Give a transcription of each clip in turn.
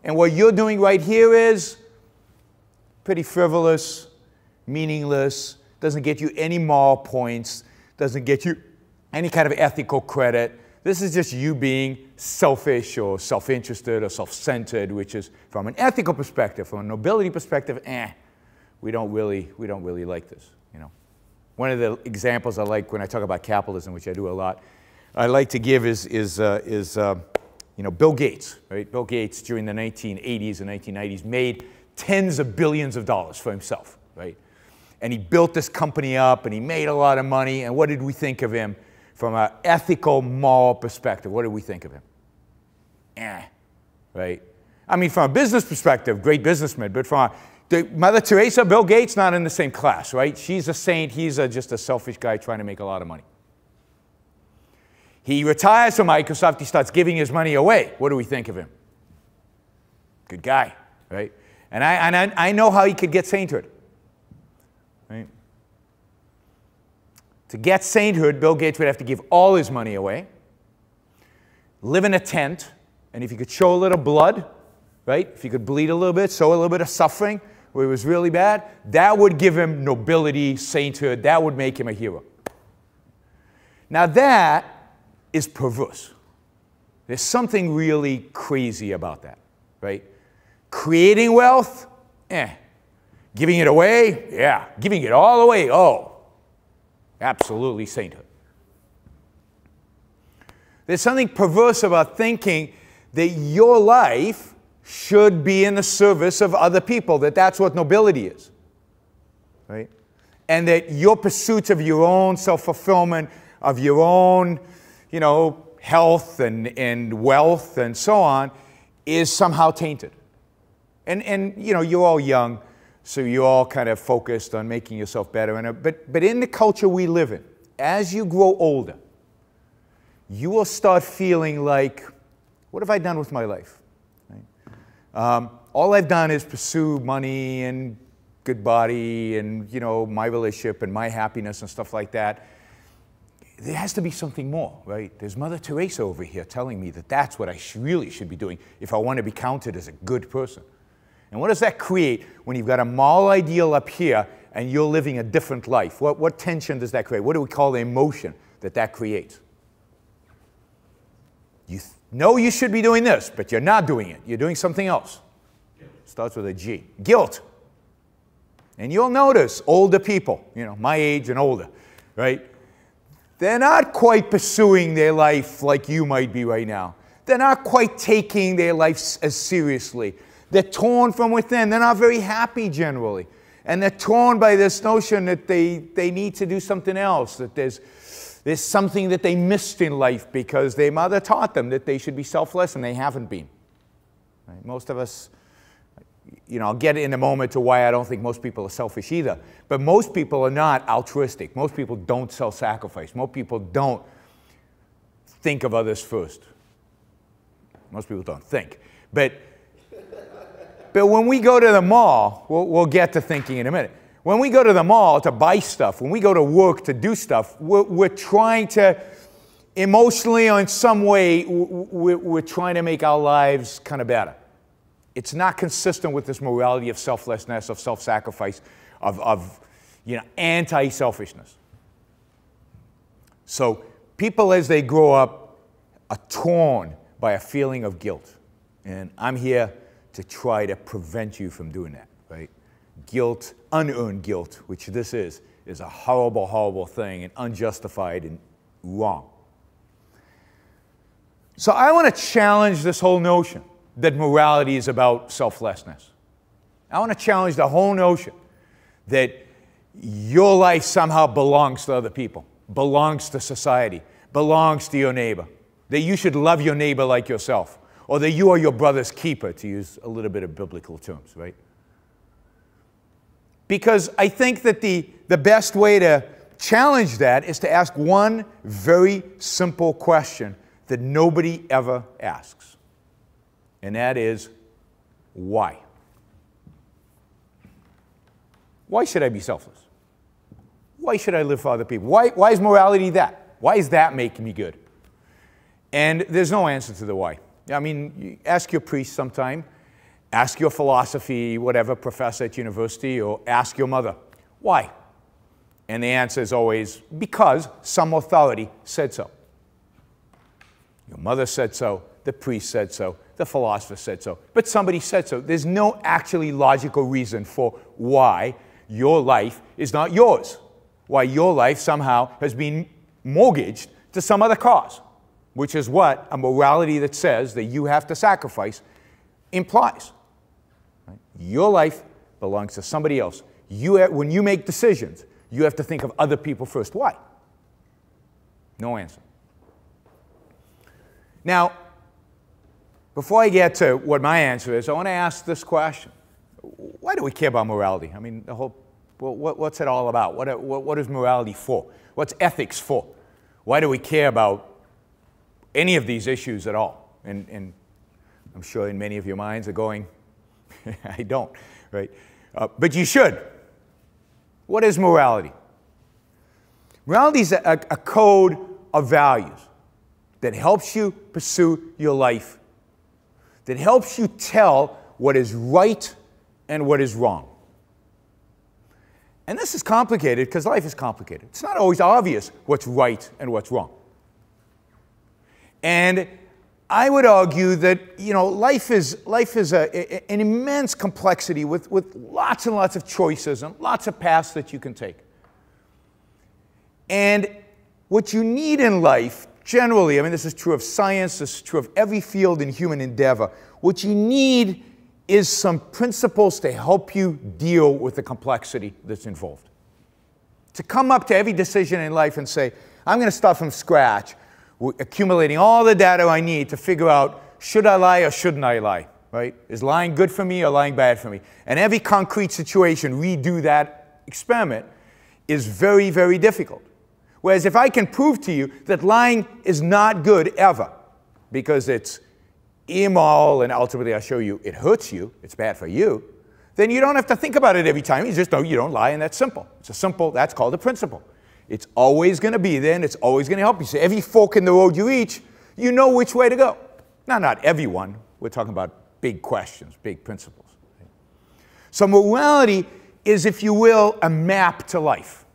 And what you're doing right here is pretty frivolous, meaningless, doesn't get you any moral points, doesn't get you any kind of ethical credit. This is just you being selfish or self-interested or self-centered, which is, from an ethical perspective, from a nobility perspective, we don't really like this. You know, one of the examples I like when I talk about capitalism, which I do a lot, I like to give is you know, Bill Gates. Right? Bill Gates during the 1980s and 1990s made tens of billions of dollars for himself, right? And he built this company up, and he made a lot of money. And what did we think of him from an ethical, moral perspective? What did we think of him? Right? I mean, from a business perspective, great businessman, but from Mother Teresa, Bill Gates, not in the same class, right? She's a saint. He's just a selfish guy trying to make a lot of money. He retires from Microsoft. He starts giving his money away. What do we think of him? Good guy, right? And I know how he could get sainthood. Right? To get sainthood, Bill Gates would have to give all his money away, live in a tent, and if he could show a little blood, right? If he could bleed a little bit, show a little bit of suffering where it was really bad, that would give him nobility, sainthood. That would make him a hero. Now that is perverse. There's something really crazy about that, right? Creating wealth, Giving it away, yeah. Giving it all away, oh, absolutely sainthood. There's something perverse about thinking that your life should be in the service of other people, that that's what nobility is, right? And that your pursuit of your own self-fulfillment, of your own, you know, health and wealth and so on, is somehow tainted. And you know, you're all young, so you're all kind of focused on making yourself better. But in the culture we live in, as you grow older, you will start feeling like, what have I done with my life? Right? All I've done is pursue money and good body and, you know, my relationship and my happiness and stuff like that. There has to be something more, right? There's Mother Teresa over here telling me that that's what I really should be doing if I want to be counted as a good person. And what does that create when you've got a moral ideal up here and you're living a different life? What tension does that create? What do we call the emotion that creates? You know you should be doing this, but you're not doing it. You're doing something else. Starts with a G. Guilt. And you'll notice older people, you know, my age and older, right? They're not quite pursuing their life like you might be right now. They're not quite taking their life as seriously. They're torn from within. They're not very happy generally. And they're torn by this notion that they need to do something else, that there's something that they missed in life because their mother taught them that they should be selfless, and they haven't been. Right? Most of us, you know, I'll get in a moment to why I don't think most people are selfish either. But most people are not altruistic. Most people don't self-sacrifice. Most people don't think of others first. Most people don't think. But when we go to the mall, we'll get to thinking in a minute. When we go to the mall to buy stuff, when we go to work to do stuff, we're trying to, emotionally or in some way, we're trying to make our lives kind of better. It's not consistent with this morality of selflessness, of self-sacrifice, of you know, anti-selfishness. So people as they grow up are torn by a feeling of guilt. And I'm here to try to prevent you from doing that, right? Guilt, unearned guilt, which this is a horrible, horrible thing and unjustified and wrong. So I want to challenge this whole notion that morality is about selflessness. I want to challenge the whole notion that your life somehow belongs to other people, belongs to society, belongs to your neighbor, that you should love your neighbor like yourself, or that you are your brother's keeper, to use a little bit of biblical terms, right? Because I think that the best way to challenge that is to ask one very simple question that nobody ever asks. And that is, why? Why should I be selfless? Why should I live for other people? Why is morality that? Why is that making me good? And there's no answer to the why. I mean, you ask your priest sometime, Ask your philosophy, whatever, professor at university, or ask your mother, why? And the answer is always, because some authority said so. Your mother said so, the priest said so, the philosopher said so, but somebody said so. There's no actually logical reason for why your life is not yours, why your life somehow has been mortgaged to some other cause, which is what a morality that says that you have to sacrifice implies. Right? Your life belongs to somebody else. When you make decisions, you have to think of other people first. Why? No answer. Now, before I get to what my answer is, I want to ask this question. Why do we care about morality? I mean, what's it all about? What is morality for? What's ethics for? Why do we care about any of these issues at all? And I'm sure in many of your minds are going, I don't, right? But you should. What is morality? Morality is a code of values that helps you pursue your life, that helps you tell what is right and what is wrong. And this is complicated because life is complicated. It's not always obvious what's right and what's wrong. And I would argue that, you know, life is an immense complexity with lots and lots of choices and lots of paths that you can take. And what you need in life, generally, I mean, this is true of science, this is true of every field in human endeavor, what you need is some principles to help you deal with the complexity that's involved. To come up to every decision in life and say, I'm going to start from scratch, accumulating all the data I need to figure out, should I lie or shouldn't I lie, right? Is lying good for me or lying bad for me? And every concrete situation, redo that experiment is very, very difficult. Whereas if I can prove to you that lying is not good ever, because it's immoral and ultimately I'll show you it hurts you, it's bad for you, then you don't have to think about it every time. You just know you don't lie, and that's simple. It's a simple, that's called a principle. It's always going to be there, and it's always going to help you. So every fork in the road you reach, you know which way to go. Now, not everyone. We're talking about big questions, big principles. So morality is, if you will, a map to life.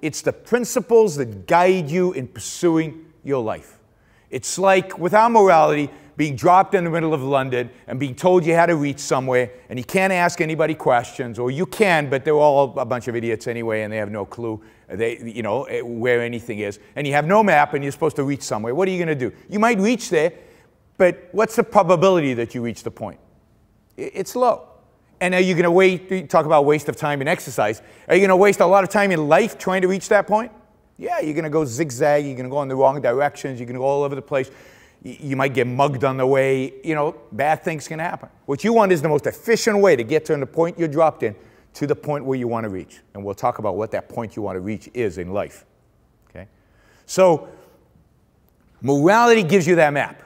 It's the principles that guide you in pursuing your life. It's like, without morality, being dropped in the middle of London and being told you had to reach somewhere, and you can't ask anybody questions, or you can, but they're all a bunch of idiots anyway, and they have no clue where anything is. And you have no map, and you're supposed to reach somewhere. What are you going to do? You might reach there, but what's the probability that you reach the point? It's low. And are you going to wait? Talk about waste of time in exercise. Are you going to waste a lot of time in life trying to reach that point? Yeah, you're going to go zigzag. You're going to go in the wrong directions. You're going to go all over the place. You might get mugged on the way. You know, bad things can happen. What you want is the most efficient way to get to the point you're dropped in to the point where you want to reach. And we'll talk about what that point you want to reach is in life. Okay? So morality gives you that map.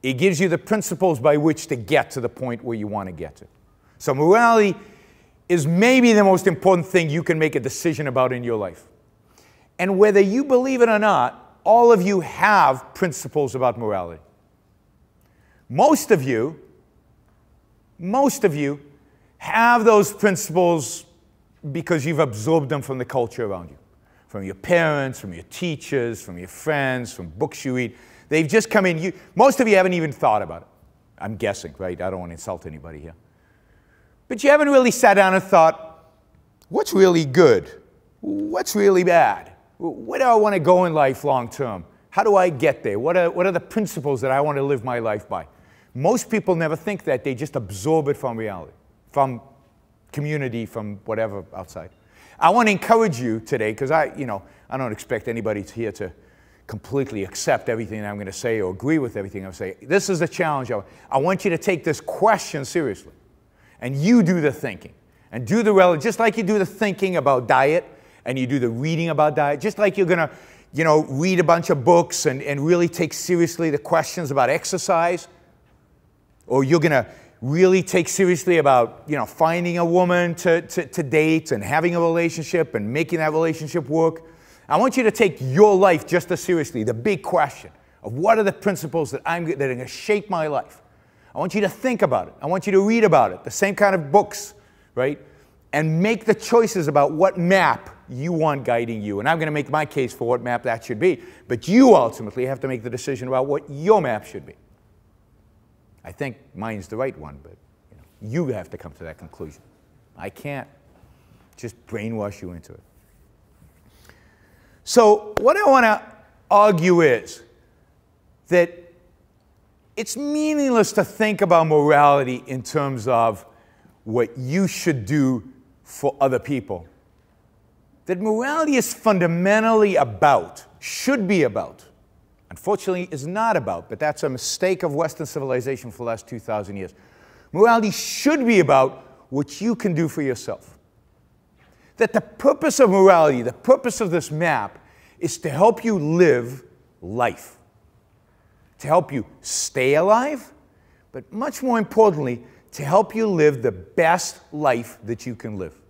It gives you the principles by which to get to the point where you want to get to. So morality is maybe the most important thing you can make a decision about in your life. And whether you believe it or not, all of you have principles about morality. Most of you have those principles because you've absorbed them from the culture around you. From your parents, from your teachers, from your friends, from books you read. They've just come in. Most of you haven't even thought about it. I'm guessing, right? I don't want to insult anybody here. But you haven't really sat down and thought, what's really good? What's really bad? Where do I want to go in life long term? How do I get there? What are the principles that I want to live my life by? Most people never think that. They just absorb it from reality, from community, from whatever outside. I want to encourage you today, because I don't expect anybody here to completely accept everything I'm going to say or agree with everything I say. This is a challenge. I want you to take this question seriously. And you do the thinking. And do the just like you do the thinking about diet, and you do the reading about diet, just like you're going to, read a bunch of books and really take seriously the questions about exercise, or you're going to really take seriously about, finding a woman to date and having a relationship and making that relationship work. I want you to take your life just as seriously, the big question of what are the principles that are going to shape my life. I want you to think about it. I want you to read about it, the same kind of books, right? And make the choices about what map you want guiding you. And I'm going to make my case for what map that should be. But you ultimately have to make the decision about what your map should be. I think mine's the right one, but you have to come to that conclusion. I can't just brainwash you into it. So what I want to argue is that it's meaningless to think about morality in terms of what you should do for other people. That morality is fundamentally about, should be about, unfortunately is not about, but that's a mistake of Western civilization for the last 2,000 years. Morality should be about what you can do for yourself. That the purpose of morality, the purpose of this map, is to help you live life. To help you stay alive, but much more importantly, to help you live the best life that you can live.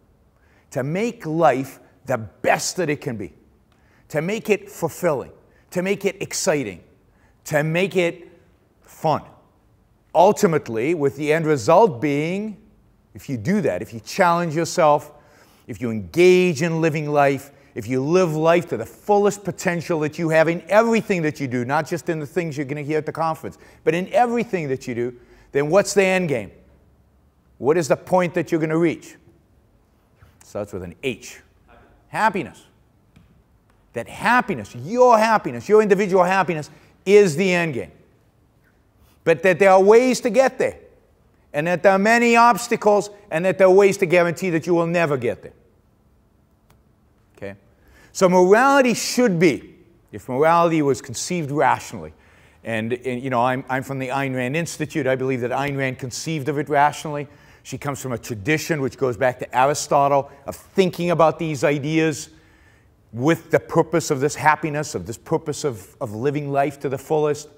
To make life the best that it can be. To make it fulfilling. To make it exciting. To make it fun. Ultimately, with the end result being, if you do that, if you challenge yourself, if you engage in living life, if you live life to the fullest potential that you have in everything that you do, not just in the things you're going to hear at the conference, but in everything that you do, then what's the end game? What is the point that you're going to reach? It starts with an H. Happiness. That happiness, your individual happiness, is the end game. But that there are ways to get there. And that there are many obstacles, and that there are ways to guarantee that you will never get there. Okay? So morality should be, if morality was conceived rationally, and you know, I'm from the Ayn Rand Institute. I believe that Ayn Rand conceived of it rationally. She comes from a tradition which goes back to Aristotle of thinking about these ideas with the purpose of this happiness, of this purpose of living life to the fullest.